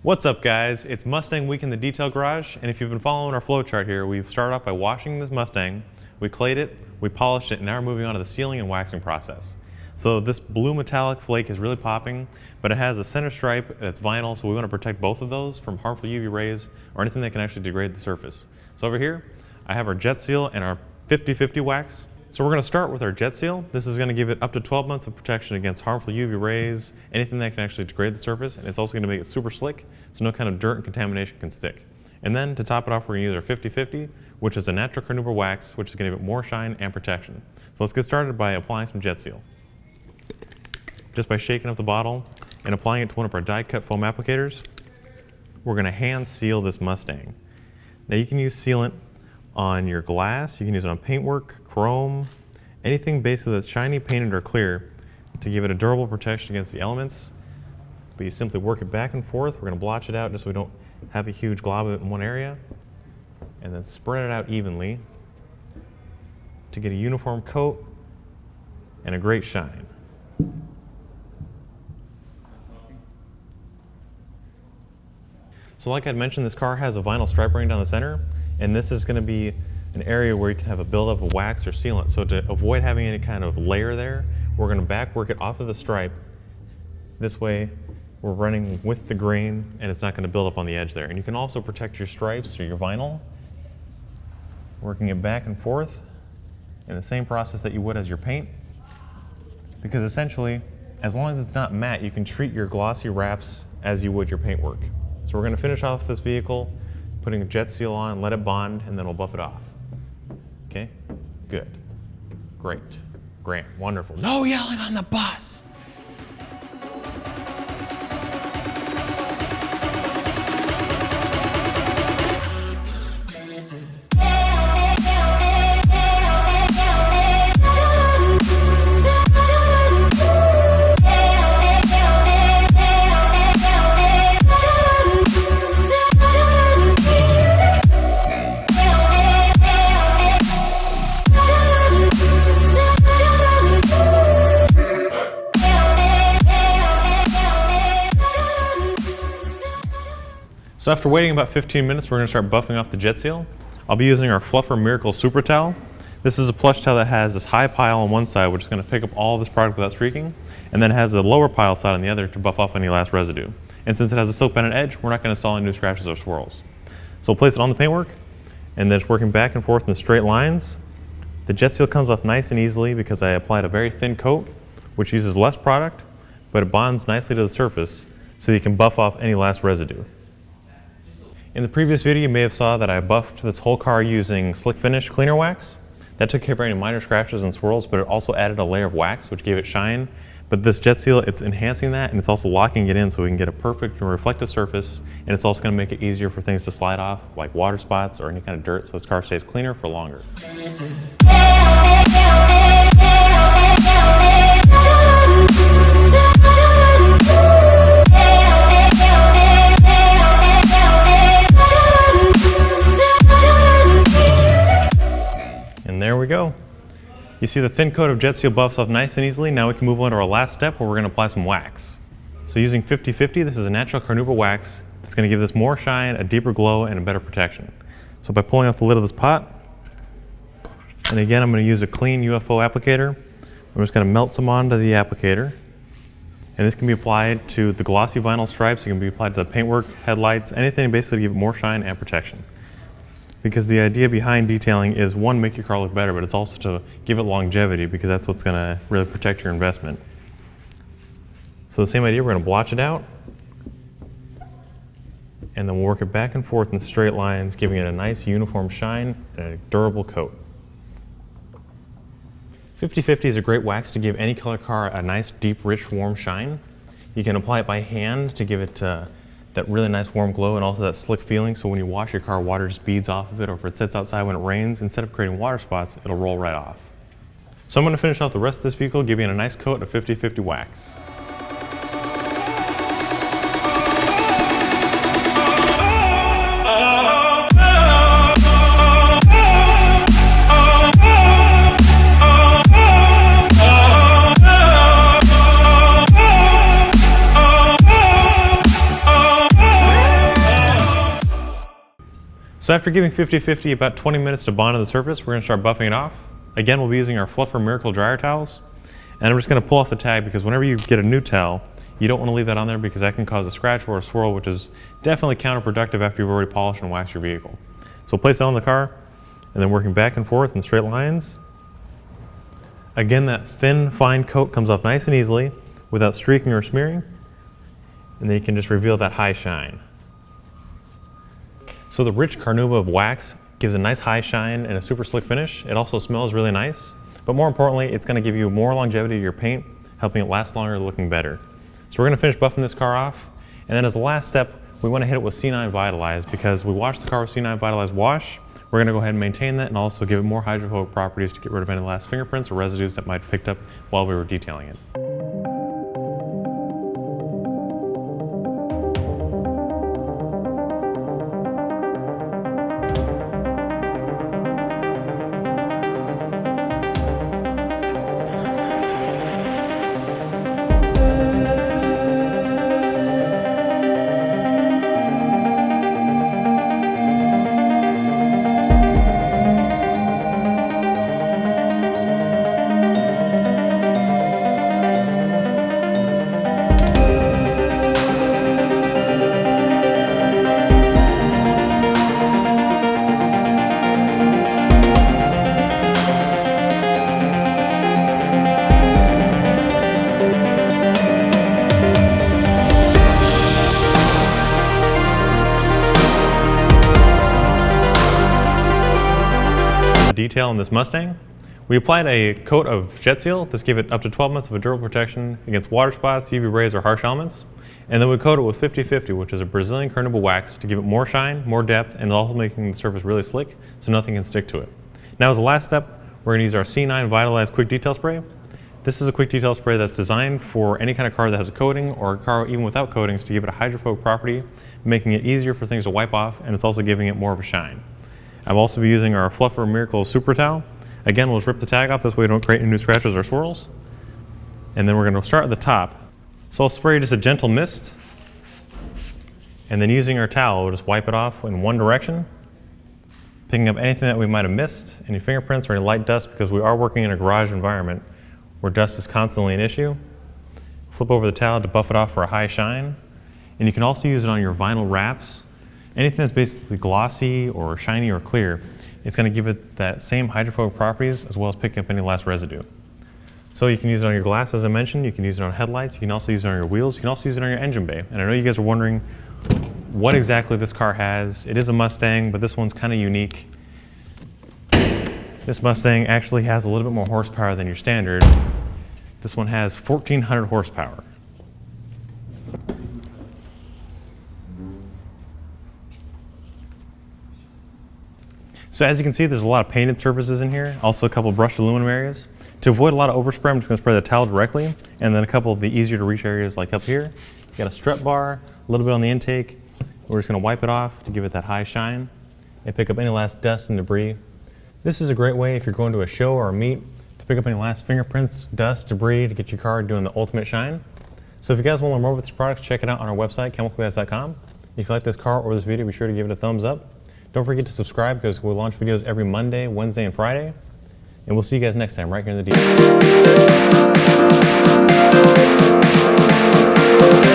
What's up guys, it's Mustang Week in the Detail Garage, and if you've been following our flow chart here, we've started off by washing this Mustang, we clayed it, we polished it, and now we're moving on to the sealing and waxing process. So this blue metallic flake is really popping, but it has a center stripe that's vinyl, so we want to protect both of those from harmful UV rays or anything that can actually degrade the surface. So over here, I have our JetSeal and our 50/50 wax. So we're going to start with our JetSeal. This is going to give it up to 12 months of protection against harmful UV rays, anything that can actually degrade the surface, and it's also going to make it super slick, so no kind of dirt and contamination can stick. And then to top it off, we're going to use our 50/50, which is a natural carnauba wax, which is going to give it more shine and protection. So let's get started by applying some JetSeal. Just by shaking up the bottle and applying it to one of our die-cut foam applicators, we're going to hand seal this Mustang. Now you can use sealant on your glass, you can use it on paintwork, chrome, anything basically that's shiny, painted, or clear to give it a durable protection against the elements. But you simply work it back and forth. We're going to blotch it out just so we don't have a huge glob of it in one area, and then spread it out evenly to get a uniform coat and a great shine. So like I'd mentioned, this car has a vinyl stripe running down the center, and this is going to be an area where you can have a buildup of wax or sealant. So to avoid having any kind of layer there, we're going to back work it off of the stripe. This way we're running with the grain and it's not going to build up on the edge there. And you can also protect your stripes or your vinyl, working it back and forth in the same process that you would as your paint. Because essentially, as long as it's not matte, you can treat your glossy wraps as you would your paintwork. So we're going to finish off this vehicle, putting a JetSeal on, let it bond, and then we'll buff it off. Okay? Good. Great. Grant. Wonderful. No yelling on the bus! So after waiting about 15 minutes, we're going to start buffing off the JetSeal. I'll be using our Fluffer Miracle Super Towel. This is a plush towel that has this high pile on one side, which is going to pick up all of this product without streaking, and then it has a lower pile side on the other to buff off any last residue. And since it has a silk banded edge, we're not going to install any new scratches or swirls. So we'll place it on the paintwork, and then it's working back and forth in straight lines. The JetSeal comes off nice and easily because I applied a very thin coat, which uses less product, but it bonds nicely to the surface so you can buff off any last residue. In the previous video, you may have saw that I buffed this whole car using Slick Finish cleaner wax. That took care of any minor scratches and swirls, but it also added a layer of wax, which gave it shine. But this JetSeal, it's enhancing that, and it's also locking it in so we can get a perfect and reflective surface, and it's also going to make it easier for things to slide off, like water spots or any kind of dirt, so this car stays cleaner for longer. And there we go. You see the thin coat of JetSeal buffs off nice and easily. Now we can move on to our last step where we're going to apply some wax. So using 50/50, this is a natural carnauba wax. It's going to give this more shine, a deeper glow, and a better protection. So by pulling off the lid of this pot, and again I'm going to use a clean UFO applicator. I'm just going to melt some onto the applicator. And this can be applied to the glossy vinyl stripes. It can be applied to the paintwork, headlights, anything basically to give it more shine and protection. Because the idea behind detailing is, one, make your car look better, but it's also to give it longevity, because that's what's going to really protect your investment. So the same idea, we're going to blotch it out, and then we'll work it back and forth in straight lines, giving it a nice uniform shine and a durable coat. 50/50 is a great wax to give any color car a nice, deep, rich, warm shine. You can apply it by hand to give it that really nice warm glow and also that slick feeling, so when you wash your car, water just beads off of it, or if it sits outside when it rains, instead of creating water spots, it'll roll right off. So I'm going to finish off the rest of this vehicle, giving it a nice coat of 50/50 wax. So after giving 50-50 about 20 minutes to bond to the surface, we're going to start buffing it off. Again, we'll be using our Fluffer Miracle dryer towels. And I'm just going to pull off the tag because whenever you get a new towel, you don't want to leave that on there because that can cause a scratch or a swirl, which is definitely counterproductive after you've already polished and waxed your vehicle. So place it on the car and then working back and forth in straight lines. Again, that thin, fine coat comes off nice and easily without streaking or smearing. And then you can just reveal that high shine. So the rich carnauba of wax gives a nice high shine and a super slick finish. It also smells really nice, but more importantly, it's going to give you more longevity to your paint, helping it last longer, looking better. So we're going to finish buffing this car off, and then as the last step, we want to hit it with C9 Vitalize because we washed the car with C9 Vitalize wash. We're going to go ahead and maintain that and also give it more hydrophobic properties to get rid of any last fingerprints or residues that might have picked up while we were detailing it. Detail in this Mustang. We applied a coat of JetSeal. This gave it up to 12 months of a durable protection against water spots, UV rays, or harsh elements. And then we coat it with 50-50, which is a Brazilian carnauba wax to give it more shine, more depth, and also making the surface really slick so nothing can stick to it. Now as the last step, we're going to use our C9 Vitalize Quick Detail Spray. This is a quick detail spray that's designed for any kind of car that has a coating or a car even without coatings to give it a hydrophobic property, making it easier for things to wipe off, and it's also giving it more of a shine. I'll also be using our Fluffer Miracle Super Towel. Again, we'll just rip the tag off, this way we don't create any new scratches or swirls. And then we're going to start at the top. So I'll spray just a gentle mist, and then using our towel, we'll just wipe it off in one direction, picking up anything that we might have missed, any fingerprints or any light dust, because we are working in a garage environment where dust is constantly an issue. Flip over the towel to buff it off for a high shine. And you can also use it on your vinyl wraps. Anything that's basically glossy or shiny or clear, it's going to give it that same hydrophobic properties as well as picking up any last residue. So you can use it on your glass, as I mentioned. You can use it on headlights. You can also use it on your wheels. You can also use it on your engine bay. And I know you guys are wondering what exactly this car has. It is a Mustang, but this one's kind of unique. This Mustang actually has a little bit more horsepower than your standard. This one has 1,400 horsepower. So as you can see, there's a lot of painted surfaces in here, also a couple of brushed aluminum areas. To avoid a lot of overspray, I'm just going to spray the towel directly, and then a couple of the easier to reach areas like up here. You got a strut bar, a little bit on the intake. We're just going to wipe it off to give it that high shine and pick up any last dust and debris. This is a great way if you're going to a show or a meet to pick up any last fingerprints, dust, debris to get your car doing the ultimate shine. So if you guys want to learn more about these products, check it out on our website, chemicalguys.com. If you like this car or this video, be sure to give it a thumbs up. Don't forget to subscribe because we'll launch videos every Monday, Wednesday, and Friday. And we'll see you guys next time right here in the detail.